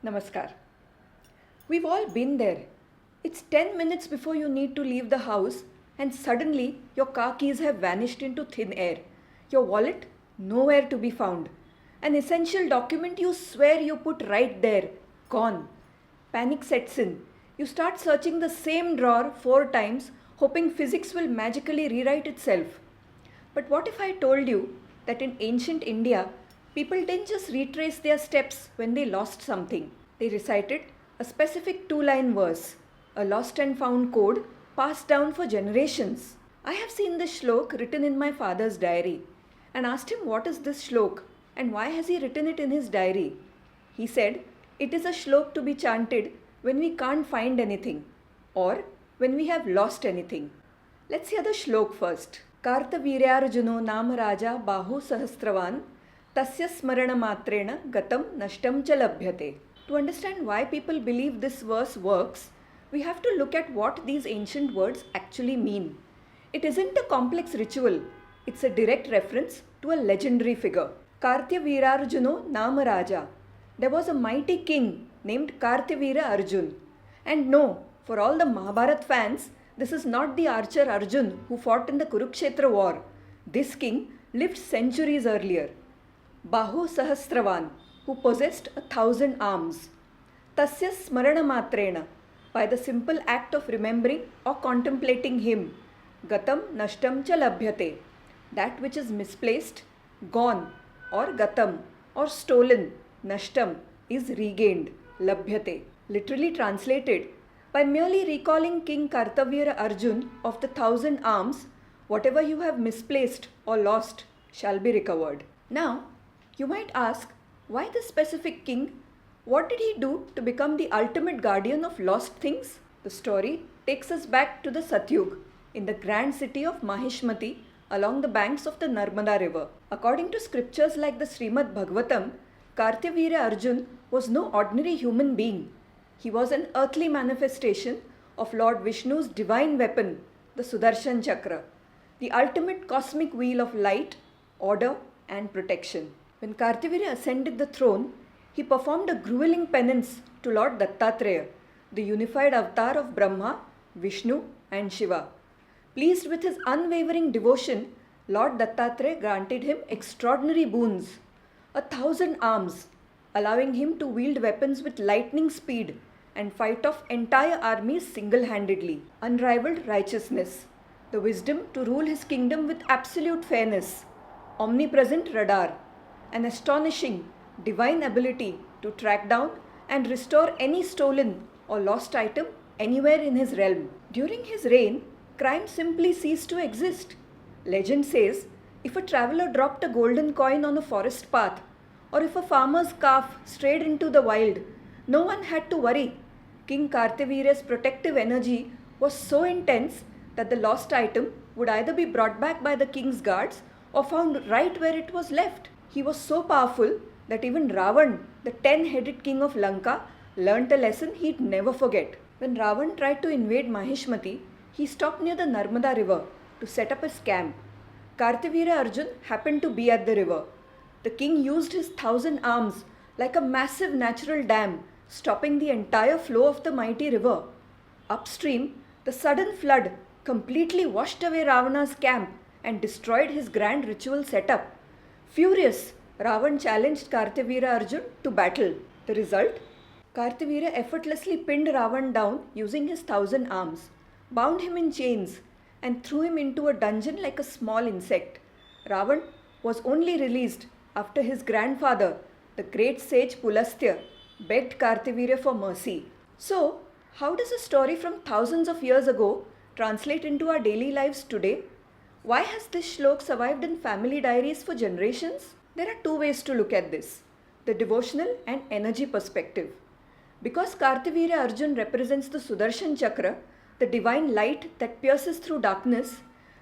Namaskar. We've all been there. It's 10 minutes before you need to leave the house, and suddenly your car keys have vanished into thin air. Your wallet, nowhere to be found. An essential document you swear you put right there, gone. Panic sets in. You start searching the same drawer 4 times, hoping physics will magically rewrite itself. But what if I told you that in ancient India, people didn't just retrace their steps when they lost something? They recited a specific 2 line verse, a lost and found code passed down for generations. I have seen this shlok written in my father's diary and asked him what is this shlok and why has he written it in his diary. He said it is a shlok to be chanted when we can't find anything or when we have lost anything. Let's hear the shlok first. Kartaviryaarjuno Nam Raja Bahu Sahasravan Tasya Smarana Matrena Gatam Nashtam Cha Labhyate. To understand why people believe this verse works, we have to look at what these ancient words actually mean. It isn't a complex ritual, it's a direct reference to a legendary figure. Kartyavirarjuno Nama Raja. There was a mighty king named Kartyavira Arjun. And no, for all the Mahabharat fans, this is not the archer Arjun who fought in the Kurukshetra war. This king lived centuries earlier. Bahu Sahasravan, who possessed 1,000 arms. Tasya Smarana Matrena, by the simple act of remembering or contemplating him. Gatam Nashtam Cha Labhyate, that which is misplaced, gone, or Gatam, or stolen, Nashtam, is regained, Labhyate. Literally translated, by merely recalling King Kartavira Arjun of the 1,000 arms, whatever you have misplaced or lost shall be recovered. Now, you might ask, why this specific king? What did he do to become the ultimate guardian of lost things? The story takes us back to the Satyug, in the grand city of Mahishmati, along the banks of the Narmada river. According to scriptures like the Srimad Bhagavatam, Kartyavira Arjun was no ordinary human being. He was an earthly manifestation of Lord Vishnu's divine weapon, the Sudarshan Chakra, the ultimate cosmic wheel of light, order, and protection. When Kartyavira ascended the throne, he performed a grueling penance to Lord Dattatreya, the unified avatar of Brahma, Vishnu, and Shiva. Pleased with his unwavering devotion, Lord Dattatreya granted him extraordinary boons, 1,000 arms, allowing him to wield weapons with lightning speed and fight off entire armies single-handedly. Unrivaled righteousness, the wisdom to rule his kingdom with absolute fairness, omnipresent radar, an astonishing divine ability to track down and restore any stolen or lost item anywhere in his realm. During his reign, crime simply ceased to exist. Legend says, if a traveler dropped a golden coin on a forest path, or if a farmer's calf strayed into the wild, no one had to worry. King Kartyavira's protective energy was so intense that the lost item would either be brought back by the king's guards or found right where it was left. He was so powerful that even Ravan, the 10-headed king of Lanka, learnt a lesson he'd never forget. When Ravan tried to invade Mahishmati, he stopped near the Narmada river to set up his camp. Kartyavira Arjun happened to be at the river. The king used his 1,000 arms like a massive natural dam, stopping the entire flow of the mighty river. Upstream, the sudden flood completely washed away Ravana's camp and destroyed his grand ritual setup. Furious, Ravan challenged Kartyavira Arjun to battle. The result? Kartyavira effortlessly pinned Ravan down using his 1,000 arms, bound him in chains, and threw him into a dungeon like a small insect. Ravan was only released after his grandfather, the great sage Pulastya, begged Kartyavira for mercy. So, how does a story from thousands of years ago translate into our daily lives today? Why has this shlok survived in family diaries for generations? There are two ways to look at this, the devotional and energy perspective. Because Kartyavira Arjun represents the Sudarshan Chakra, the divine light that pierces through darkness,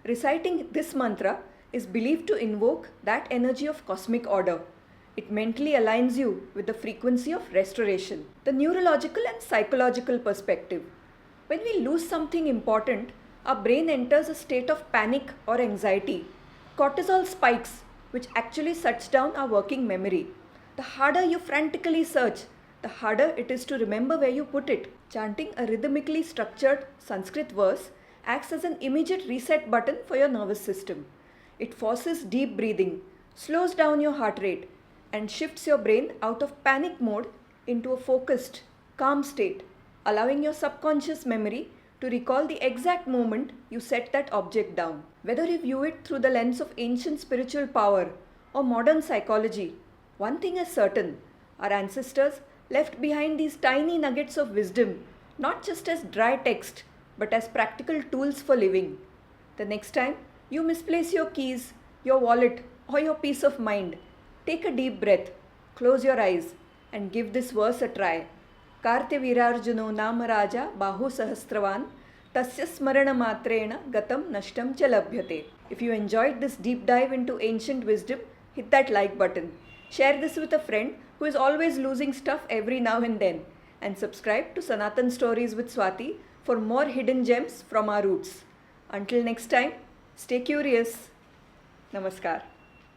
reciting this mantra is believed to invoke that energy of cosmic order. It mentally aligns you with the frequency of restoration. The neurological and psychological perspective. When we lose something important, our brain enters a state of panic or anxiety. Cortisol spikes, which actually shuts down our working memory. The harder you frantically search, the harder it is to remember where you put it. Chanting a rhythmically structured Sanskrit verse acts as an immediate reset button for your nervous system. It forces deep breathing, slows down your heart rate, and shifts your brain out of panic mode into a focused, calm state, allowing your subconscious memory to recall the exact moment you set that object down. Whether you view it through the lens of ancient spiritual power or modern psychology, one thing is certain: our ancestors left behind these tiny nuggets of wisdom, not just as dry text, but as practical tools for living. The next time you misplace your keys, your wallet, or your peace of mind, take a deep breath, close your eyes, and give this verse a try. Kartyavirarjuno Namaraja Bahu Sahasravan Tasya Smarana Matrena Gatam Nashtam Cha Labhyate. If you enjoyed this deep dive into ancient wisdom, hit that like button. Share this with a friend who is always losing stuff every now and then. And subscribe to Sanatan Stories with Swati for more hidden gems from our roots. Until next time, stay curious. Namaskar.